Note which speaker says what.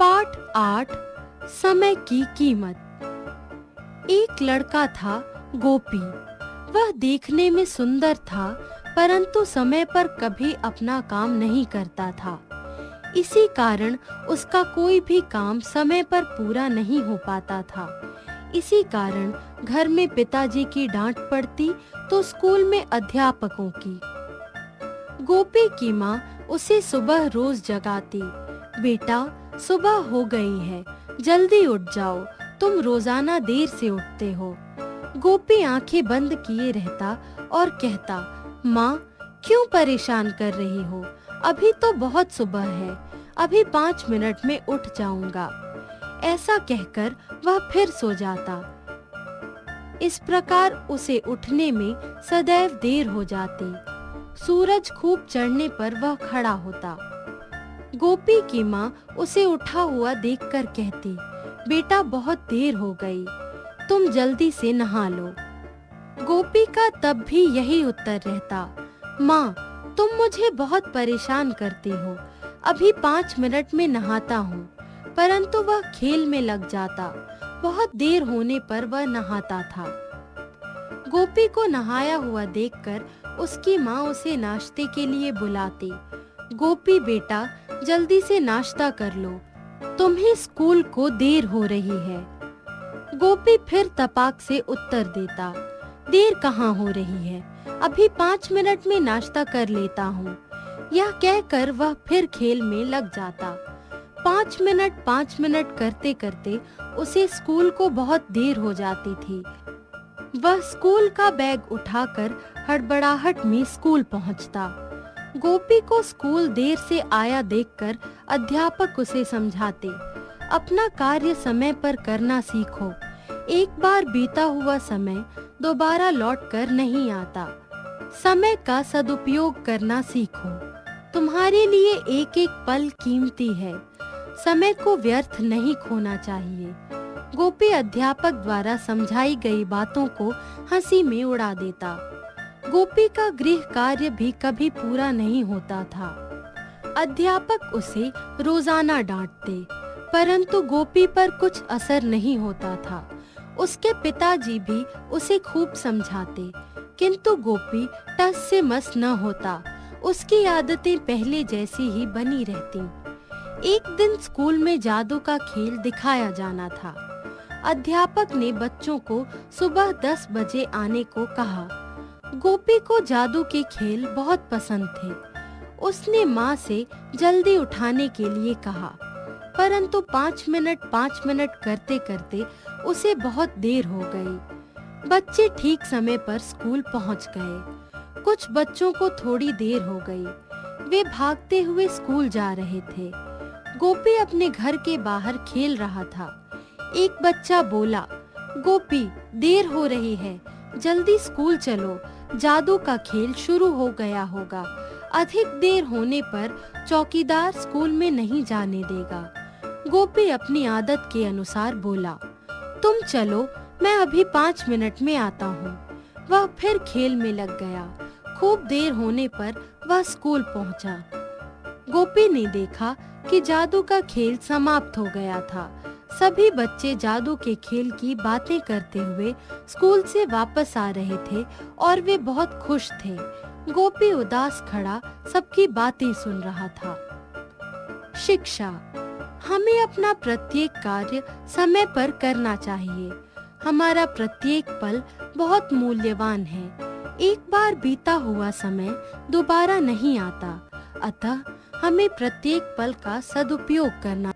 Speaker 1: पाठ 8 समय की कीमत। एक लड़का था गोपी। वह देखने में सुंदर था, परंतु समय पर कभी अपना काम नहीं करता था। इसी कारण उसका कोई भी काम समय पर पूरा नहीं हो पाता था। इसी कारण घर में पिताजी की डांट पड़ती तो स्कूल में अध्यापकों की। गोपी की माँ उसे सुबह रोज जगाती। बेटा, सुबह हो गई है, जल्दी उठ जाओ, तुम रोजाना देर से उठते हो। गोपी आंखें बंद किए रहता और कहता, माँ, क्यों परेशान कर रही हो? अभी तो बहुत सुबह है, अभी 5 मिनट में उठ जाऊंगा। ऐसा कहकर वह फिर सो जाता। इस प्रकार उसे उठने में सदैव देर हो जाती। सूरज खूब चढ़ने पर वह खड़ा होता। गोपी की माँ उसे उठा हुआ देखकर कहती, बेटा, बहुत देर हो गई, तुम जल्दी से नहा लो। गोपी का तब भी यही उत्तर रहता, माँ, तुम मुझे बहुत परेशान करती हो, अभी 5 मिनट में नहाता हूँ। परंतु वह खेल में लग जाता। बहुत देर होने पर वह नहाता था। गोपी को नहाया हुआ देखकर उसकी माँ उसे नाश्ते के लिए बुलाती। गोपी बेटा, जल्दी से नाश्ता कर लो, तुम्हें स्कूल को देर हो रही है। गोपी फिर तपाक से उत्तर देता, देर कहाँ हो रही है, अभी 5 मिनट में नाश्ता कर लेता हूँ। यह कहकर वह फिर खेल में लग जाता। 5 मिनट करते करते उसे स्कूल को बहुत देर हो जाती थी। वह स्कूल का बैग उठाकर हड़बड़ाहट में स्कूल पहुंचता। गोपी को स्कूल देर से आया देखकर अध्यापक उसे समझाते, अपना कार्य समय पर करना सीखो। एक बार बीता हुआ समय दोबारा लौट कर नहीं आता। समय का सदुपयोग करना सीखो। तुम्हारे लिए एक एक पल कीमती है। समय को व्यर्थ नहीं खोना चाहिए। गोपी अध्यापक द्वारा समझाई गई बातों को हंसी में उड़ा देता। गोपी का गृह कार्य भी कभी पूरा नहीं होता था। अध्यापक उसे रोजाना डांटते, परंतु गोपी पर कुछ असर नहीं होता था। उसके पिताजी भी उसे खूब समझाते, किंतु गोपी टस से मस न होता। उसकी आदतें पहले जैसी ही बनी रहती। एक दिन स्कूल में जादू का खेल दिखाया जाना था। अध्यापक ने बच्चों को सुबह 10 बजे आने को कहा। गोपी को जादू के खेल बहुत पसंद थे। उसने माँ से जल्दी उठाने के लिए कहा, परंतु 5 मिनट करते करते उसे बहुत देर हो गई। बच्चे ठीक समय पर स्कूल पहुँच गए। कुछ बच्चों को थोड़ी देर हो गई। वे भागते हुए स्कूल जा रहे थे। गोपी अपने घर के बाहर खेल रहा था। एक बच्चा बोला, गोपी, देर हो रही है, जल्दी स्कूल चलो, जादू का खेल शुरू हो गया होगा। अधिक देर होने पर चौकीदार स्कूल में नहीं जाने देगा। गोपी अपनी आदत के अनुसार बोला, तुम चलो, मैं अभी 5 मिनट में आता हूँ। वह फिर खेल में लग गया। खूब देर होने पर वह स्कूल पहुँचा। गोपी ने देखा कि जादू का खेल समाप्त हो गया था। सभी बच्चे जादू के खेल की बातें करते हुए स्कूल से वापस आ रहे थे और वे बहुत खुश थे। गोपी उदास खड़ा सबकी बातें सुन रहा था। शिक्षा। हमें अपना प्रत्येक कार्य समय पर करना चाहिए। हमारा प्रत्येक पल बहुत मूल्यवान है। एक बार बीता हुआ समय दोबारा नहीं आता, अतः हमें प्रत्येक पल का सदुपयोग करना